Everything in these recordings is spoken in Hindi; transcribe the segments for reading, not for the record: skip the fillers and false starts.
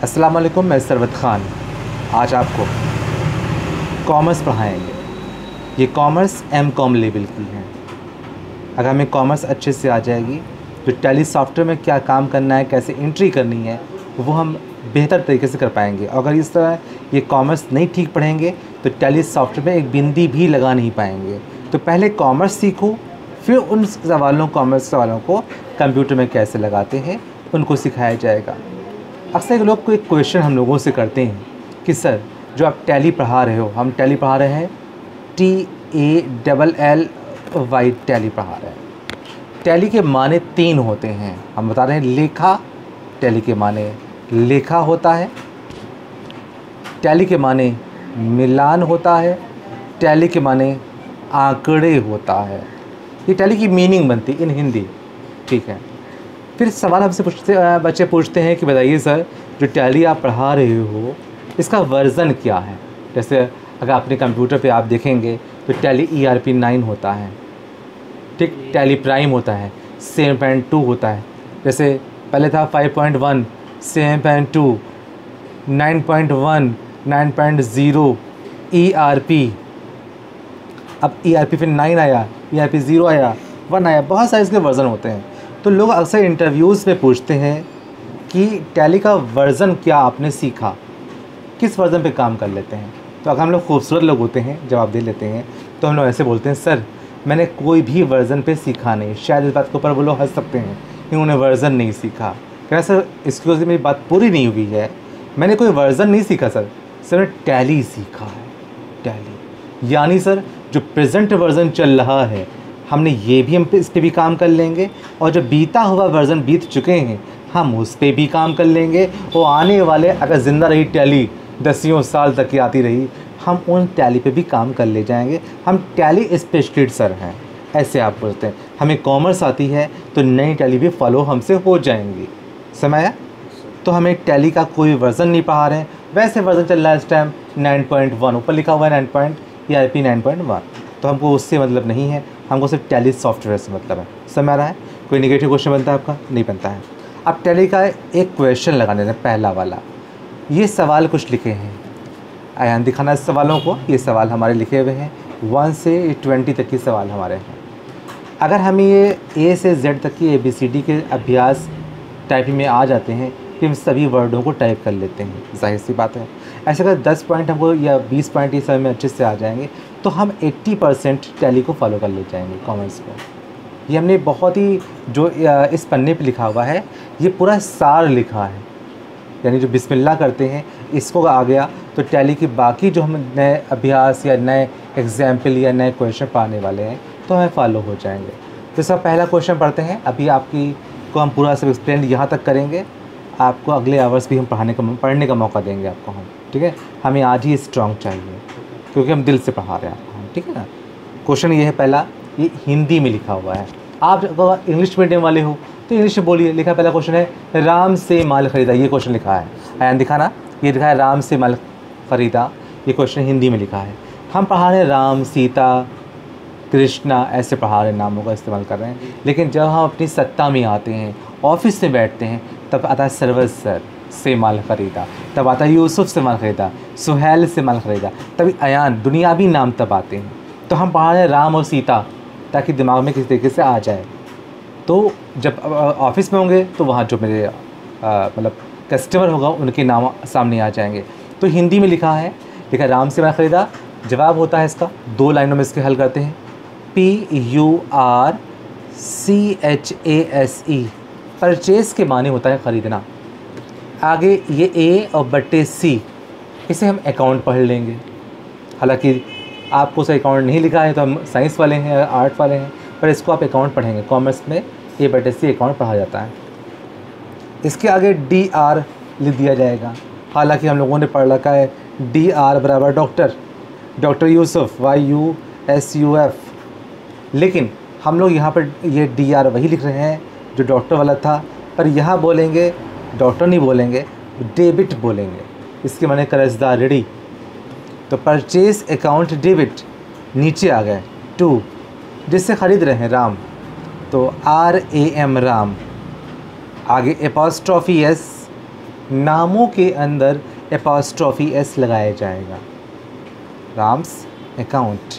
अस्सलाम वालेकुम, मैं सरवत ख़ान आज आपको कॉमर्स पढ़ाएंगे। ये कॉमर्स एम.कॉम लेवल की है। अगर हमें कॉमर्स अच्छे से आ जाएगी तो टैली सॉफ्टवेयर में क्या काम करना है, कैसे एंट्री करनी है, वो हम बेहतर तरीके से कर पाएंगे। अगर इस तरह ये कॉमर्स नहीं ठीक पढ़ेंगे तो टैली सॉफ्टवेयर में एक बिंदी भी लगा नहीं पाएंगे। तो पहले कॉमर्स सीखो, फिर उन कॉमर्स सवालों को कंप्यूटर में कैसे लगाते हैं उनको सिखाया जाएगा। अक्सर लोग को एक क्वेश्चन हम लोगों से करते हैं कि सर जो आप टैली पढ़ा रहे हो, हम टैली पढ़ा रहे हैं TALLY टैली पढ़ा रहे हैं। टैली के माने 3 होते हैं। हम बता रहे हैं लेखा, टैली के माने लेखा होता है, टैली के माने मिलान होता है, टैली के माने आंकड़े होता है। ये टैली की मीनिंग बनती इन हिंदी, ठीक है। फिर सवाल हमसे बच्चे पूछते हैं कि बताइए सर जो टैली आप पढ़ा रहे हो इसका वर्ज़न क्या है। जैसे अगर अपने कंप्यूटर पे आप देखेंगे तो टैली ERP 9 होता है, ठीक, टैली प्राइम होता है, 7.2 होता है। जैसे पहले था 5.1, 7.2, 9.1, 9.0 ERP। अब ERP फिर 9 आया, ERP 0 आया, 1 आया, बहुत सारे इसके वर्ज़न होते हैं। तो लोग अक्सर इंटरव्यूज़ में पूछते हैं कि टैली का वर्ज़न क्या आपने सीखा, किस वर्ज़न पे काम कर लेते हैं। तो अगर हम लोग खूबसूरत लोग होते हैं, जवाब दे लेते हैं, तो हम लोग ऐसे बोलते हैं सर मैंने कोई भी वर्ज़न पे सीखा नहीं। शायद इस बात के ऊपर वो लोग हंस सकते हैं कि उन्होंने वर्ज़न नहीं सीखा। कहना सर इसकी वजह से मेरी बात पूरी नहीं हुई है, मैंने कोई वर्ज़न नहीं सीखा सर मैंने टैली सीखा है। टैली यानी सर जो प्रेजेंट वर्ज़न चल रहा है हमने ये भी हम इस पर भी काम कर लेंगे, और जो बीता हुआ वर्ज़न बीत चुके हैं हम उस पर भी काम कर लेंगे, और आने वाले अगर ज़िंदा रही टैली 10 साल तक की आती रही हम उन टैली पे भी काम कर ले जाएंगे। हम टैली स्पेशलिस्ट सर हैं, ऐसे आप बोलते हैं। हमें कॉमर्स आती है तो नई टैली भी फॉलो हमसे हो जाएंगी। समझ आया? तो हमें टैली का कोई वर्ज़न नहीं पढ़ा रहे हैं। वैसे वर्ज़न चल रहा है इस टाइम 9.1, ऊपर लिखा हुआ है ERP 9.1, तो हमको उससे मतलब नहीं है, हमको सिर्फ टैली सॉफ्टवेयर से मतलब है। समझ आ रहा है? कोई नेगेटिव क्वेश्चन बनता है आपका? नहीं बनता है। अब टैली का एक क्वेश्चन लगाने दें, पहला वाला। ये सवाल कुछ लिखे हैं, आयान दिखाना इस सवालों को। ये सवाल हमारे लिखे हुए हैं 1 से 20 तक के सवाल हमारे हैं। अगर हमें ये A से Z तक की ABCD के अभ्यास टाइपिंग में आ जाते हैं कि हम सभी वर्डों को टाइप कर लेते हैं, जाहिर सी बात है। ऐसे अगर 10 पॉइंट हमको या 20 पॉइंट इस समय में अच्छे से आ जाएंगे तो हम 80% टैली को फॉलो कर ले जाएंगे कॉमर्स को। ये हमने बहुत ही जो इस पन्ने पे लिखा हुआ है ये पूरा सार लिखा है, यानी जो बिस्मिल्लाह करते हैं इसको आ गया तो टैली की बाकी जो हम नए अभ्यास या नए एग्जाम्पल या नए क्वेश्चन पाने वाले हैं तो हमें फॉलो हो जाएंगे। तो सब पहला क्वेश्चन पढ़ते हैं। अभी आपकी को हम पूरा सब एक्सप्लेन यहाँ तक करेंगे, आपको अगले आवर्स भी हम पढ़ने का मौका देंगे आपको हम, ठीक है। हमें आज ही स्ट्रॉन्ग चाहिए क्योंकि हम दिल से पढ़ा रहे हैं आपको हम, ठीक है ना। क्वेश्चन ये है पहला, ये हिंदी में लिखा हुआ है। आप अगर इंग्लिश मीडियम वाले हो तो इंग्लिश में बोलिए। लिखा पहला क्वेश्चन है राम से माल ख़रीदा, ये क्वेश्चन लिखा है। आयान दिखाना, ये लिखा है राम से माल ख़रीदा, ये क्वेश्चन हिंदी में लिखा है। हम पढ़ा रहे हैं राम, सीता, कृष्णा, ऐसे पढ़ा रहे नामों का इस्तेमाल कर रहे हैं। लेकिन जब हम अपनी सत्ता में आते हैं, ऑफिस में बैठते हैं, तब आता है सरवर सर से माल ख़रीदा, तब आता है यूसुफ से माल ख़रीदा, सुहेल से माल ख़रीदा, तभी अयान, दुनियावी नाम तब आते हैं। तो हम पढ़ा रहे हैं राम और सीता ताकि दिमाग में किसी तरीके से आ जाए। तो जब ऑफिस में होंगे तो वहाँ जो मेरे मतलब कस्टमर होगा उनके नाम सामने आ जाएंगे। तो हिंदी में लिखा है, लिखा राम से माल ख़रीदा। जवाब होता है इसका 2 लाइनों में इसके हल करते हैं। PURCHASE, परचेस के माने होता है ख़रीदना। आगे ये A और बट्टे C, इसे हम अकाउंट पढ़ लेंगे। हालांकि आपको से अकाउंट नहीं लिखा है तो हम साइंस वाले हैं या आर्ट वाले हैं, पर इसको आप अकाउंट पढ़ेंगे। कॉमर्स में A बट्टे C अकाउंट पढ़ा जाता है। इसके आगे DR लिख दिया जाएगा। हालांकि हम लोगों ने पढ़ रखा है DR बराबर डॉक्टर, डॉक्टर यूसुफ, YUSUF, लेकिन हम लोग यहाँ पर ये DR वही लिख रहे हैं जो डॉक्टर वाला था, पर यहाँ बोलेंगे डॉक्टर नहीं बोलेंगे, डेबिट बोलेंगे। इसके माने कर्जदार, रेडी। तो परचेज अकाउंट डेबिट, नीचे आ गए 2, जिससे ख़रीद रहे हैं राम, तो RAM राम। आगे एपॉस्ट्रॉफी S नामों के अंदर एपॉस्ट्रोफी एस लगाया जाएगा। राम्स अकाउंट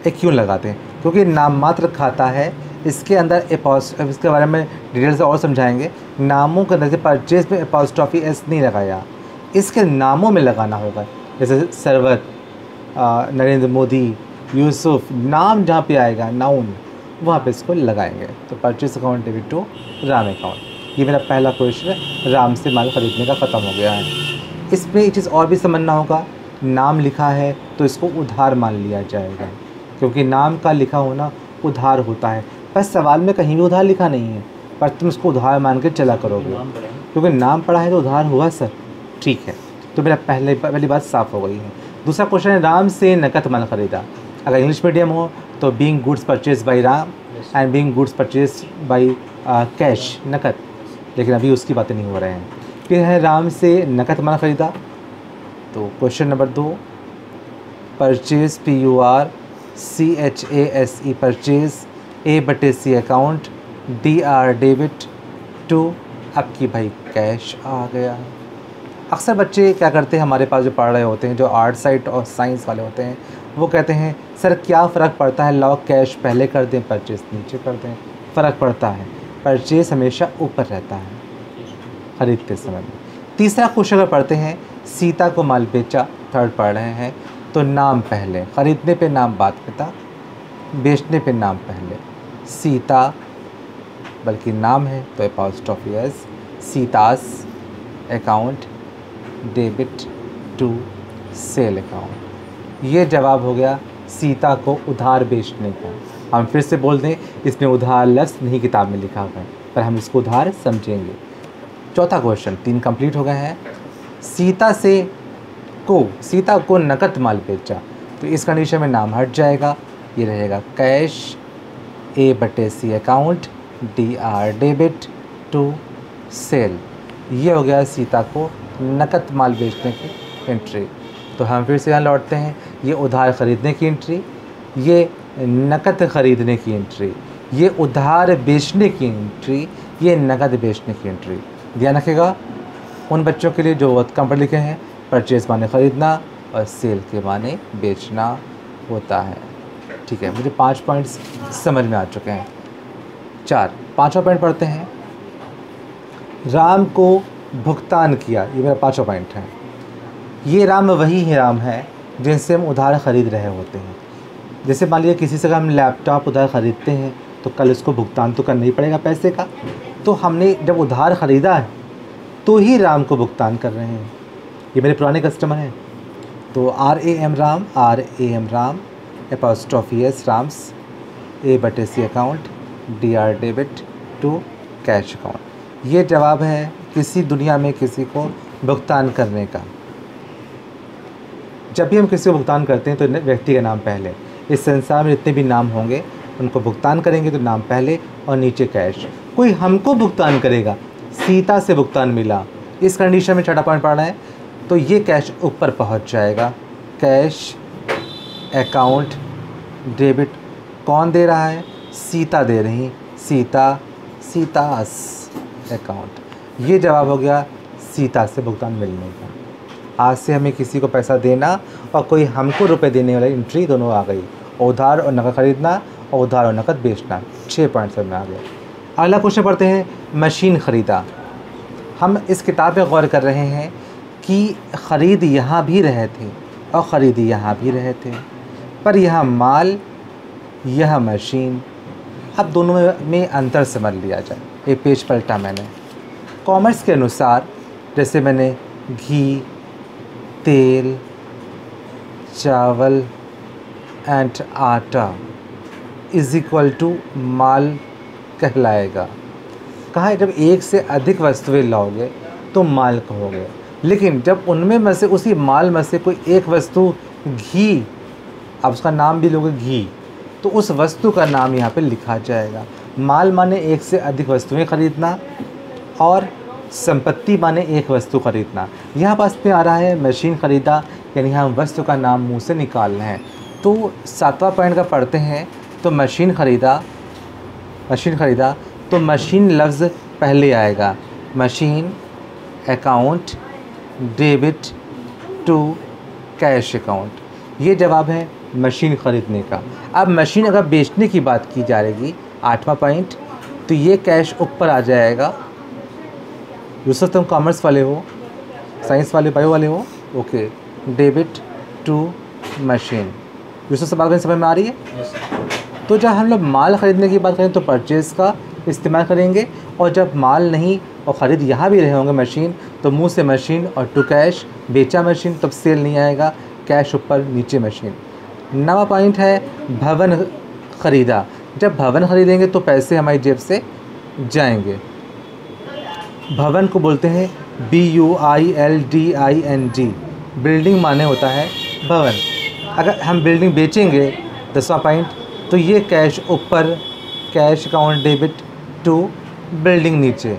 ये क्यों लगाते हैं? क्योंकि नाम मात्र खाता है, इसके अंदर इसके बारे में डिटेल से और समझाएंगे। नामों के अंदर से परचेज में एपॉस्ट्रोफी एस नहीं लगाया, इसके नामों में लगाना होगा। जैसे सरवत, नरेंद्र मोदी, यूसुफ, नाम जहाँ पे आएगा नाउन वहाँ पे इसको लगाएंगे। तो purchase account debit to Ram account. ये मेरा पहला क्वेश्चन है, राम से माल ख़रीदने का ख़त्म हो गया है। इसमें एक चीज़ और भी समझना होगा, नाम लिखा है तो इसको उधार मान लिया जाएगा, क्योंकि नाम का लिखा होना उधार होता है। बस सवाल में कहीं भी उधार लिखा नहीं है, पर तुम उसको उधार मान के चला करोगे, क्योंकि नाम पढ़ा है तो उधार हुआ सर। ठीक है, तो मेरा पहली बात साफ़ हो गई है। दूसरा क्वेश्चन है, राम से नकद माल ख़रीदा। अगर इंग्लिश मीडियम हो तो being goods purchase by Ram and being goods purchase by cash, नकद। लेकिन अभी उसकी बातें नहीं हो रहे हैं। फिर है राम से नकद माल ख़रीदा। तो question number 2, purchase PURCHASE purchase A/C account DR debit to, अब की भाई कैश आ गया। अक्सर बच्चे क्या करते हैं, हमारे पास जो पढ़ रहे होते हैं, जो आर्ट साइड और साइंस वाले होते हैं, वो कहते हैं सर क्या फ़र्क पड़ता है, लाओ कैश पहले कर दें परचेज़ नीचे कर दें। फ़र्क पड़ता है, परचेज़ हमेशा ऊपर रहता है ख़रीदते समय में। तीसरा क्वेश्चन अगर पढ़ते हैं, सीता को माल बेचा, थर्ड पढ़ रहे हैं, तो नाम पहले, ख़रीदने पे नाम बाद में था, बेचने पे नाम पहले। सीता बल्कि नाम है तो apostrophe S, Sita's account debit to sale account. ये जवाब हो गया सीता को उधार बेचने का। हम फिर से बोल दें, इसमें उधार लफ्ज़ नहीं किताब में लिखा हुआ है, पर हम इसको उधार समझेंगे। चौथा क्वेश्चन 3 कंप्लीट हो गए हैं। सीता को नकद माल बेचा, तो इस कंडीशन में नाम हट जाएगा, ये रहेगा cash A/C account DR debit to sale. ये हो गया सीता को नकद माल बेचने की एंट्री। तो हम फिर से यहाँ लौटते हैं, ये उधार ख़रीदने की एंट्री, ये नकद ख़रीदने की एंट्री, ये उधार बेचने की एंट्री, ये नकद बेचने की एंट्री। ध्यान रखिएगा उन बच्चों के लिए जो कम पढ़े लिखे हैं, परचेज़ माने ख़रीदना और सेल के माने बेचना होता है। ठीक है, मुझे 5 पॉइंट्स समझ में आ चुके हैं। 5वां पॉइंट पढ़ते हैं, राम को भुगतान किया। ये मेरा 5वां पॉइंट है। ये राम वही राम है जिनसे हम उधार ख़रीद रहे होते हैं। जैसे मान लीजिए किसी से हम लैपटॉप उधार ख़रीदते हैं तो कल उसको भुगतान तो करना ही पड़ेगा पैसे का, तो हमने जब उधार ख़रीदा है तो ही राम को भुगतान कर रहे हैं। ये मेरे पुराने कस्टमर हैं। तो RAM Ram apostrophe S Ram's A/C account DR debit to cash account. ये जवाब है किसी दुनिया में किसी को भुगतान करने का। जब भी हम किसी को भुगतान करते हैं तो व्यक्ति का नाम पहले। इस संसार में जितने भी नाम होंगे उनको भुगतान करेंगे तो नाम पहले और नीचे कैश। कोई हमको भुगतान करेगा, सीता से भुगतान मिला, इस कंडीशन में 6वां पॉइंट पढ़ना है, तो ये कैश ऊपर पहुंच जाएगा। कैश अकाउंट डेबिट, कौन दे रहा है? सीता दे रही, सीतास अकाउंट। ये जवाब हो गया सीता से भुगतान मिलने का। आज से हमें किसी को पैसा देना और कोई हमको रुपए देने वाली एंट्री दोनों आ गई। उधार और नकद खरीदना और उधार और नकद बेचना, 6 पॉइंट सब में आ गया। अगला क्वेश्चन पढ़ते हैं, मशीन ख़रीदा। हम इस किताब में गौर कर रहे हैं कि ख़रीद यहाँ भी रहे थे और ख़रीद यहाँ भी रहे थे, पर यहाँ माल, यह मशीन। अब दोनों में अंतर समझ लिया जाए। एक पेज पलटा मैंने। कॉमर्स के अनुसार जैसे मैंने घी, तेल, चावल एंड आटा इज़ इक्वल टू माल कहलाएगा। कहा है जब एक से अधिक वस्तुएं लाओगे तो माल कहोगे, लेकिन जब उनमें में से उसी माल में से कोई एक वस्तु घी, आप उसका नाम भी लोगे घी, तो उस वस्तु का नाम यहाँ पे लिखा जाएगा। माल माने एक से अधिक वस्तुएं खरीदना और संपत्ति माने एक वस्तु खरीदना। यहाँ पास में आ रहा है मशीन ख़रीदा, यानी हम वस्तु का नाम मुंह से निकालना है। तो 7वां पॉइंट का पढ़ते हैं, तो मशीन ख़रीदा तो मशीन लफ्ज़ पहले आएगा। Machine account debit to cash account. ये जवाब है मशीन ख़रीदने का। अब मशीन अगर बेचने की बात की जा रही 8वां पॉइंट, तो ये कैश ऊपर आ जाएगा। यूसुफ तुम कॉमर्स वाले हो, साइंस वाले, बायो वाले हो, okay. Debit to machine, Yusuf से बात करने समझ में आ रही है? तो जब हम लोग माल ख़रीदने की बात करें तो परचेज़ का इस्तेमाल करेंगे, और जब माल नहीं और ख़रीद यहाँ भी रहे होंगे मशीन, तो मुंह से मशीन और टू कैश, बेचा मशीन तब सेल नहीं आएगा, कैश ऊपर नीचे मशीन। 9वां पॉइंट है भवन ख़रीदा। जब भवन ख़रीदेंगे तो पैसे हमारी जेब से जाएंगे। भवन को बोलते हैं BUILDING, बिल्डिंग माने होता है भवन। अगर हम बिल्डिंग बेचेंगे 10वां पॉइंट, तो ये कैश ऊपर, cash account debit to building नीचे।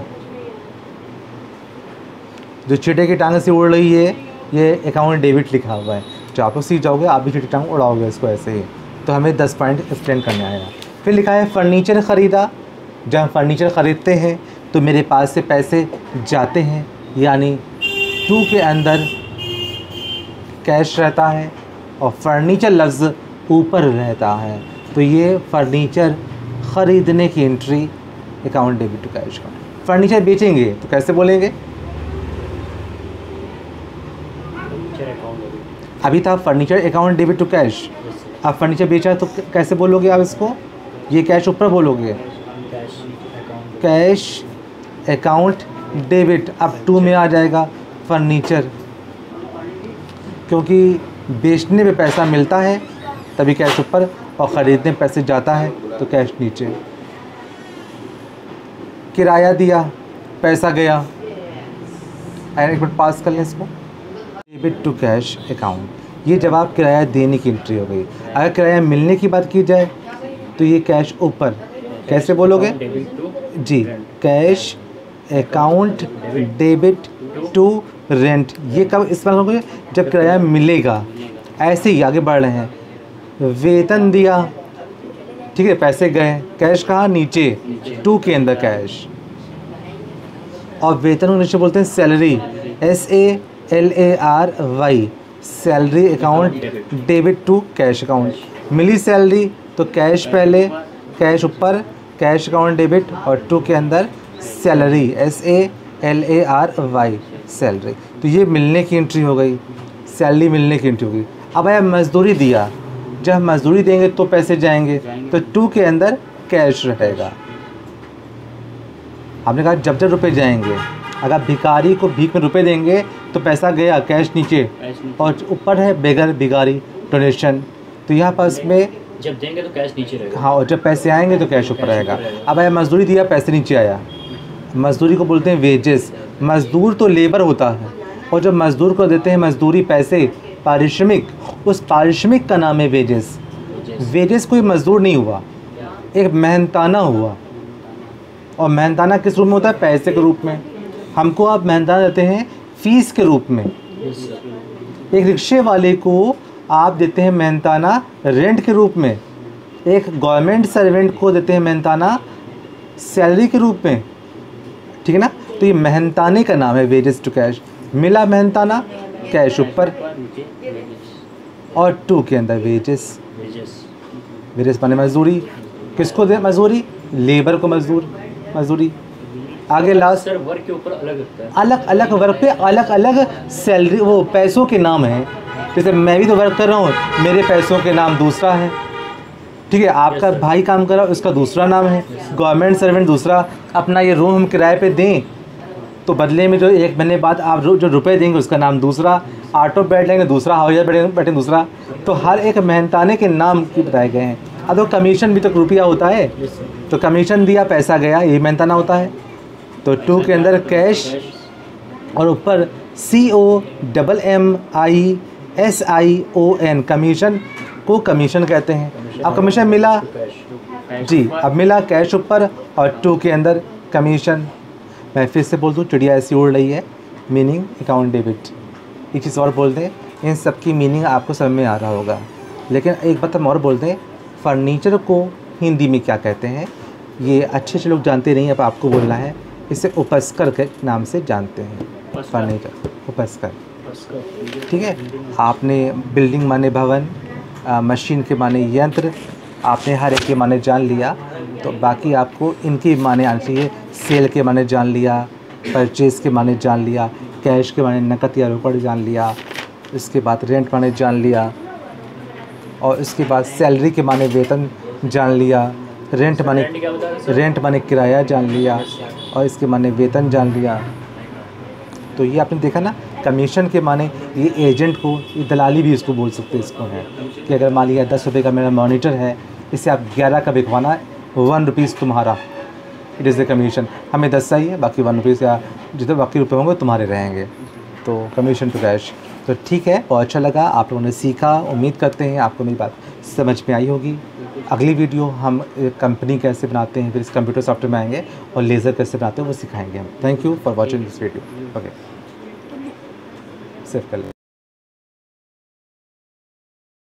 जो चिड़े की टांग से उड़ रही है ये अकाउंट डेबिट लिखा हुआ है। जो आप लोग सीख जाओगे आप भी चिड़े की टांग उड़ाओगे इसको ऐसे ही। तो हमें 10 पॉइंट एक्सप्लेन करना आएगा। फिर लिखा है फर्नीचर ख़रीदा। जब हम फर्नीचर ख़रीदते हैं तो मेरे पास से पैसे जाते हैं, यानी टू के अंदर कैश रहता है और फर्नीचर लफ्ज़ ऊपर रहता है। तो ये फर्नीचर ख़रीदने की entry account debit to cash का। फर्नीचर बेचेंगे तो कैसे बोलेंगे? अभी था furniture account debit to cash, अब फर्नीचर बेचा तो कैसे बोलोगे आप इसको? ये कैश ऊपर बोलोगे, कैश अकाउंट डेबिट, अब टू में आ जाएगा फर्नीचर, क्योंकि बेचने में पैसा मिलता है तभी कैश ऊपर, और ख़रीदने में पैसे जाता है तो कैश नीचे। किराया दिया, पैसा गया, एक मिनट पास कर लें इसको। डेबिट टू कैश अकाउंट, ये जवाब किराया देने की एंट्री हो गई। अगर किराया मिलने की बात की जाए तो ये कैश ऊपर, कैसे बोलोगे जी? Cash account debit to rent, ये कब इस्तेमाल होगा? जब किराया मिलेगा। ऐसे ही आगे बढ़ रहे हैं। वेतन दिया, ठीक है, पैसे गए, कैश कहाँ? नीचे, टू के अंदर कैश। और वेतन को नीचे बोलते हैं salary, SALARY, salary account debit to cash account. मिली सैलरी तो कैश पहले, कैश ऊपर, कैश अकाउंट डेबिट, और टू के अंदर सैलरी, SALARY, सैलरी। तो ये मिलने की एंट्री हो गई, सैलरी मिलने की एंट्री हो गई। अब आया मजदूरी दिया, जब मजदूरी देंगे तो पैसे जाएंगे, तो टू के अंदर कैश रहेगा। आपने कहा जब जब रुपए जाएंगे, अगर भिखारी को भीख में रुपए देंगे तो पैसा गया, कैश नीचे, और ऊपर है बेगर भिखारी डोनेशन, तो यहाँ पास में जब देंगे तो कैश नीचे रहेगा। हाँ, और जब पैसे आएंगे तो कैश ऊपर रहेगा। अब आया मजदूरी दिया, पैसे नीचे आया, मजदूरी को बोलते हैं वेजेस। मजदूर तो लेबर होता है, और जब मजदूर को देते हैं मजदूरी, पैसे, पारिश्रमिक, उस पारिश्रमिक का नाम है वेजेस। वेजेस कोई मजदूर नहीं हुआ, एक मेहनताना हुआ। और मेहनताना किस रूप में होता है? पैसे के रूप में। हमको आप मेहनताना देते हैं फीस के रूप में। एक रिक्शे वाले को आप देते हैं मेहनताना रेंट के रूप में। एक गवर्नमेंट सर्वेंट को देते हैं मेहनताना सैलरी के रूप में, ठीक है ना? तो ये मेहनताने का नाम है वेजेस टू कैश। मिला मेहनताना, कैश ऊपर, और टू के अंदर वेजेस। वेजेस माने मजदूरी। किसको दे मजदूरी? लेबर को मजदूरी। आगे लास्ट वर्क के ऊपर अलग होता है, अलग अलग वर्क पे अलग अलग सैलरी, वो पैसों के नाम हैं। जैसे मैं भी तो वर्क कर रहा हूँ, मेरे पैसों के नाम दूसरा है, ठीक है? आपका भाई काम कर रहा है, उसका दूसरा नाम है। गवर्नमेंट सर्वेंट दूसरा। अपना ये रूम हम किराए पे दें तो बदले में जो 1 महीने बाद आप जो रुपए देंगे उसका नाम दूसरा। ऑटो बैठ लेंगे दूसरा, हवाई जहाज बैठे दूसरा। तो हर एक मेहनताने के नाम की बताए गए हैं। अब तो कमीशन भी तो रुपया होता है, तो कमीशन दिया, पैसा गया, ये मेहनताना होता है। तो टू के अंदर कैश, और ऊपर COMMISION, कमीशन को कमीशन कहते हैं। अब कमीशन मिला जी, अब मिला कैश ऊपर और टू के अंदर कमीशन। मैं फिर से बोल दूँ, चिड़िया ऐसी उड़ रही है, मीनिंग अकाउंट डेबिट। एक चीज़ और बोल दें, इन सब की मीनिंग आपको समझ में आ रहा होगा, लेकिन एक बात हम और बोल दें, फर्नीचर को हिंदी में क्या कहते हैं ये अच्छे लोग जानते नहीं, अब आपको बोलना है। इसे उपस्कर के नाम से जानते हैं। फर्नीचर वो पस्कर, ठीक है। आपने बिल्डिंग माने भवन, मशीन के माने यंत्र, आपने हर एक के माने जान लिया। तो बाकी आपको इनके माने आने चाहिए। सेल के माने जान लिया, परचेज़ के माने जान लिया, कैश के माने नकद या रोकड़ जान लिया, इसके बाद रेंट माने जान लिया, और इसके बाद सैलरी के माने वेतन जान लिया, रेंट माने किराया जान लिया, और इसके माने वेतन जान लिया। तो ये आपने देखा ना, कमीशन के माने ये एजेंट को, ये दलाली भी इसको बोल सकते हैं इसको है कि अगर मान लिया 10 रुपये का मेरा मॉनिटर है, इसे आप 11 का बिकवाना, 1 रुपीज़ तुम्हारा, इट इज़ द कमीशन। हमें 10 चाहिए, बाकी 1 रुपीज़ या जितने बाकी रुपये होंगे तुम्हारे रहेंगे। तो कमीशन टू कैश। तो ठीक है, बहुत अच्छा लगा, आप लोगों ने सीखा। उम्मीद करते हैं आपको मेरी बात समझ में आई होगी। अगली वीडियो हम कंपनी कैसे बनाते हैं, फिर इस कंप्यूटर सॉफ्टवेयर में आएंगे और लेज़र कैसे बनाते हैं वो सिखाएंगे हम। Thank you for watching this video. Okay, save कर लें।